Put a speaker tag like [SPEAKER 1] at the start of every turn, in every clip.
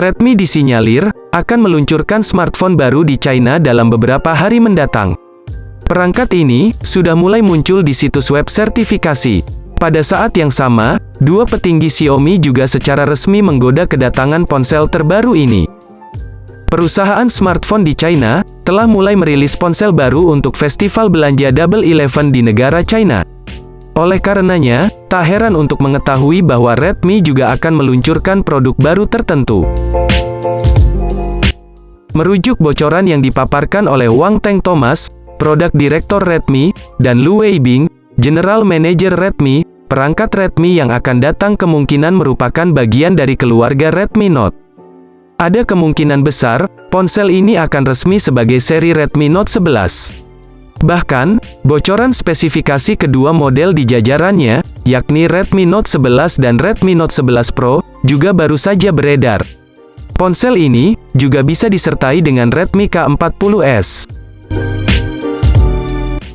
[SPEAKER 1] Redmi disinyalir akan meluncurkan smartphone baru di China dalam beberapa hari mendatang. Perangkat ini sudah mulai muncul di situs web sertifikasi. Pada saat yang sama, dua petinggi Xiaomi juga secara resmi menggoda kedatangan ponsel terbaru ini. Perusahaan smartphone di China telah mulai merilis ponsel baru untuk festival belanja Double 11 di negara China. Oleh karenanya, tak heran untuk mengetahui bahwa Redmi juga akan meluncurkan produk baru tertentu. Merujuk bocoran yang dipaparkan oleh Wang Teng Thomas, Product Director Redmi, dan Lu Weibing, General Manager Redmi, perangkat Redmi yang akan datang kemungkinan merupakan bagian dari keluarga Redmi Note. Ada kemungkinan besar, ponsel ini akan resmi sebagai seri Redmi Note 11. Bahkan, bocoran spesifikasi kedua model di jajarannya, yakni Redmi Note 11 dan Redmi Note 11 Pro, juga baru saja beredar. Ponsel ini juga bisa disertai dengan Redmi K40s.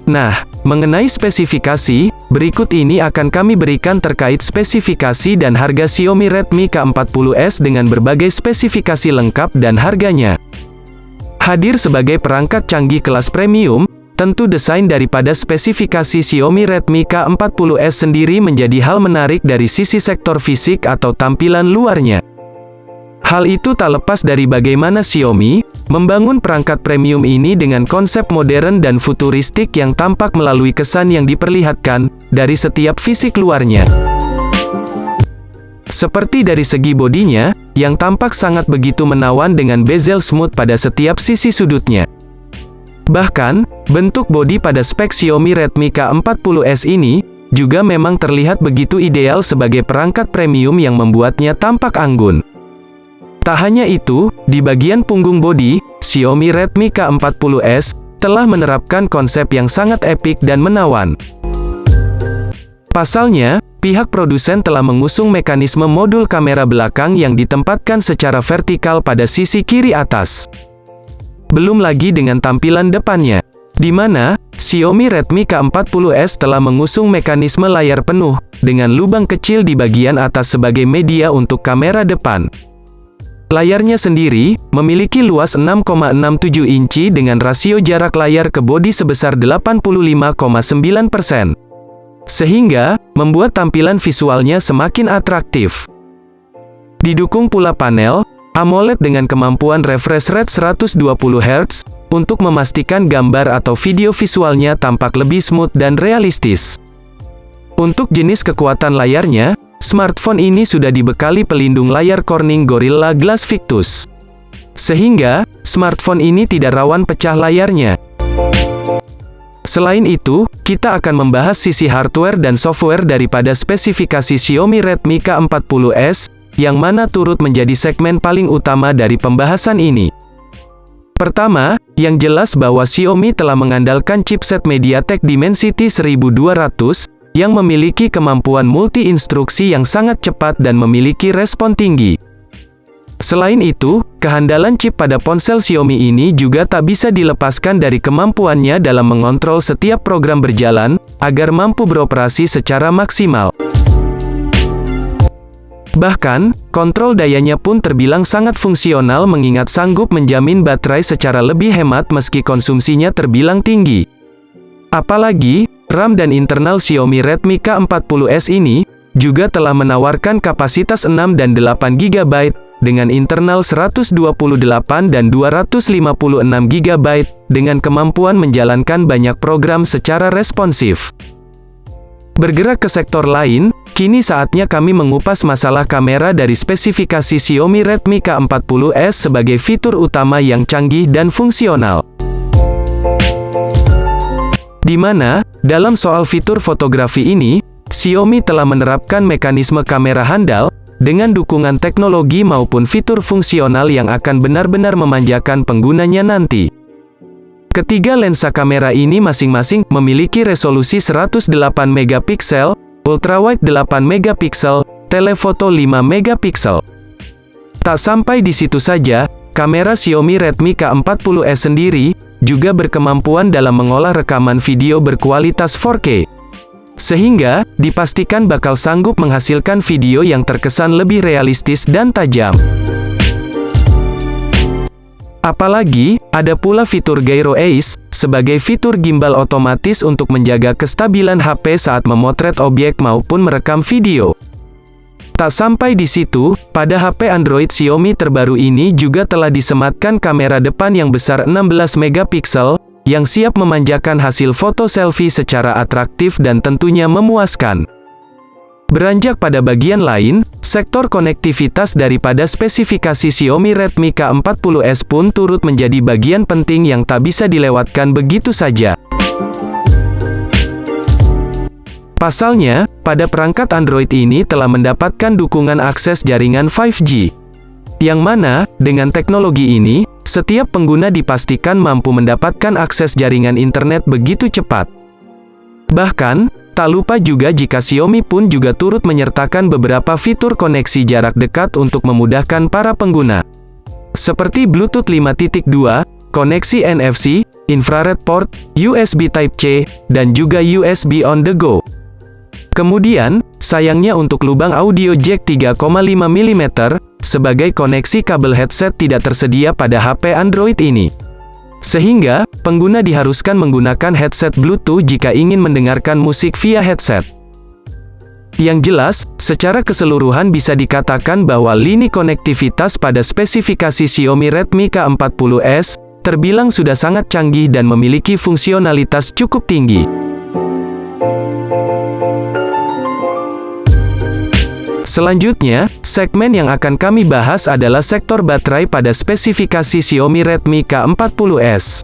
[SPEAKER 1] Nah, mengenai spesifikasi, berikut ini akan kami berikan terkait spesifikasi dan harga Xiaomi Redmi K40s dengan berbagai spesifikasi lengkap dan harganya. Hadir sebagai perangkat canggih kelas premium, tentu desain daripada spesifikasi Xiaomi Redmi K40s sendiri menjadi hal menarik dari sisi sektor fisik atau tampilan luarnya. Hal itu tak lepas dari bagaimana Xiaomi membangun perangkat premium ini dengan konsep modern dan futuristik yang tampak melalui kesan yang diperlihatkan dari setiap fisik luarnya. Seperti dari segi bodinya, yang tampak sangat begitu menawan dengan bezel smooth pada setiap sisi sudutnya. Bahkan, bentuk bodi pada spek Xiaomi Redmi K40s ini juga memang terlihat begitu ideal sebagai perangkat premium yang membuatnya tampak anggun. Tak hanya itu, di bagian punggung bodi, Xiaomi Redmi K40s telah menerapkan konsep yang sangat epik dan menawan. Pasalnya, pihak produsen telah mengusung mekanisme modul kamera belakang yang ditempatkan secara vertikal pada sisi kiri atas. Belum lagi dengan tampilan depannya, di mana Xiaomi Redmi K40s telah mengusung mekanisme layar penuh, dengan lubang kecil di bagian atas sebagai media untuk kamera depan. Layarnya sendiri memiliki luas 6,67 inci dengan rasio jarak layar ke bodi sebesar 85,9%. Sehingga, membuat tampilan visualnya semakin atraktif. Didukung pula panel AMOLED dengan kemampuan refresh rate 120 Hz, untuk memastikan gambar atau video visualnya tampak lebih smooth dan realistis. Untuk jenis kekuatan layarnya, smartphone ini sudah dibekali pelindung layar Corning Gorilla Glass Victus. Sehingga, smartphone ini tidak rawan pecah layarnya. Selain itu, kita akan membahas sisi hardware dan software daripada spesifikasi Xiaomi Redmi K40s, yang mana turut menjadi segmen paling utama dari pembahasan ini. Pertama, yang jelas bahwa Xiaomi telah mengandalkan chipset MediaTek Dimensity 1200, yang memiliki kemampuan multi-instruksi yang sangat cepat dan memiliki respon tinggi. Selain itu, kehandalan chip pada ponsel Xiaomi ini juga tak bisa dilepaskan dari kemampuannya dalam mengontrol setiap program berjalan, agar mampu beroperasi secara maksimal. Bahkan, kontrol dayanya pun terbilang sangat fungsional mengingat sanggup menjamin baterai secara lebih hemat meski konsumsinya terbilang tinggi. Apalagi, RAM dan internal Xiaomi Redmi K40s ini juga telah menawarkan kapasitas 6 dan 8 GB, dengan internal 128 dan 256 GB, dengan kemampuan menjalankan banyak program secara responsif. Bergerak ke sektor lain, kini saatnya kami mengupas masalah kamera dari spesifikasi Xiaomi Redmi K40s sebagai fitur utama yang canggih dan fungsional. Di mana, dalam soal fitur fotografi ini, Xiaomi telah menerapkan mekanisme kamera handal, dengan dukungan teknologi maupun fitur fungsional yang akan benar-benar memanjakan penggunanya nanti. Ketiga lensa kamera ini masing-masing memiliki resolusi 108 megapiksel, ultrawide 8 megapiksel, telefoto 5 megapiksel. Tak sampai di situ saja, kamera Xiaomi Redmi K40s sendiri juga berkemampuan dalam mengolah rekaman video berkualitas 4K. Sehingga, dipastikan bakal sanggup menghasilkan video yang terkesan lebih realistis dan tajam. Apalagi, ada pula fitur Gyro Ace, sebagai fitur gimbal otomatis untuk menjaga kestabilan HP saat memotret objek maupun merekam video. Tak sampai di situ, pada HP Android Xiaomi terbaru ini juga telah disematkan kamera depan yang besar 16 megapiksel, yang siap memanjakan hasil foto selfie secara atraktif dan tentunya memuaskan. Beranjak pada bagian lain, sektor konektivitas daripada spesifikasi Xiaomi Redmi K40s pun turut menjadi bagian penting yang tak bisa dilewatkan begitu saja. Pasalnya, pada perangkat Android ini telah mendapatkan dukungan akses jaringan 5G. Yang mana, dengan teknologi ini, setiap pengguna dipastikan mampu mendapatkan akses jaringan internet begitu cepat. Bahkan, tak lupa juga jika Xiaomi pun juga turut menyertakan beberapa fitur koneksi jarak dekat untuk memudahkan para pengguna. Seperti Bluetooth 5.2, koneksi NFC, infrared port, USB Type-C, dan juga USB on the go. Kemudian, sayangnya untuk lubang audio jack 3,5 mm, sebagai koneksi kabel headset tidak tersedia pada HP Android ini. Sehingga, pengguna diharuskan menggunakan headset Bluetooth jika ingin mendengarkan musik via headset. Yang jelas, secara keseluruhan bisa dikatakan bahwa lini konektivitas pada spesifikasi Xiaomi Redmi K40s, terbilang sudah sangat canggih dan memiliki fungsionalitas cukup tinggi. Selanjutnya, segmen yang akan kami bahas adalah sektor baterai pada spesifikasi Xiaomi Redmi K40s.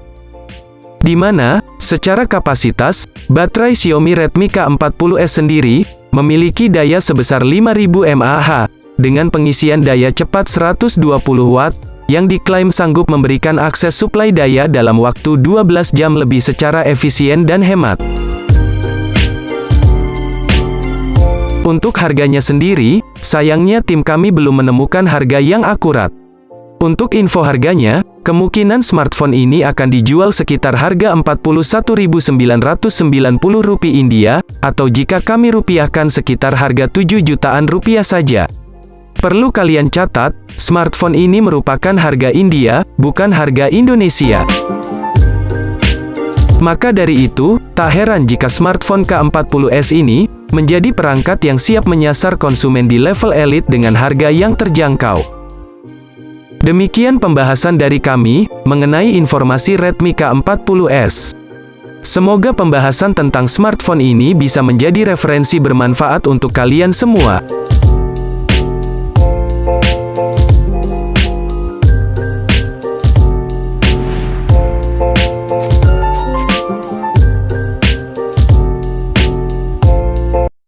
[SPEAKER 1] Di mana, secara kapasitas, baterai Xiaomi Redmi K40s sendiri, memiliki daya sebesar 5000 mAh, dengan pengisian daya cepat 120 Watt, yang diklaim sanggup memberikan akses suplai daya dalam waktu 12 jam lebih secara efisien dan hemat. Untuk harganya sendiri, sayangnya tim kami belum menemukan harga yang akurat. Untuk info harganya, kemungkinan smartphone ini akan dijual sekitar harga Rp41.990 India, atau jika kami rupiahkan sekitar harga 7 jutaan rupiah saja. Perlu kalian catat, smartphone ini merupakan harga India, bukan harga Indonesia. Maka dari itu, tak heran jika smartphone K40s ini menjadi perangkat yang siap menyasar konsumen di level elit dengan harga yang terjangkau. Demikian pembahasan dari kami mengenai informasi Redmi K40s. Semoga pembahasan tentang smartphone ini bisa menjadi referensi bermanfaat untuk kalian semua.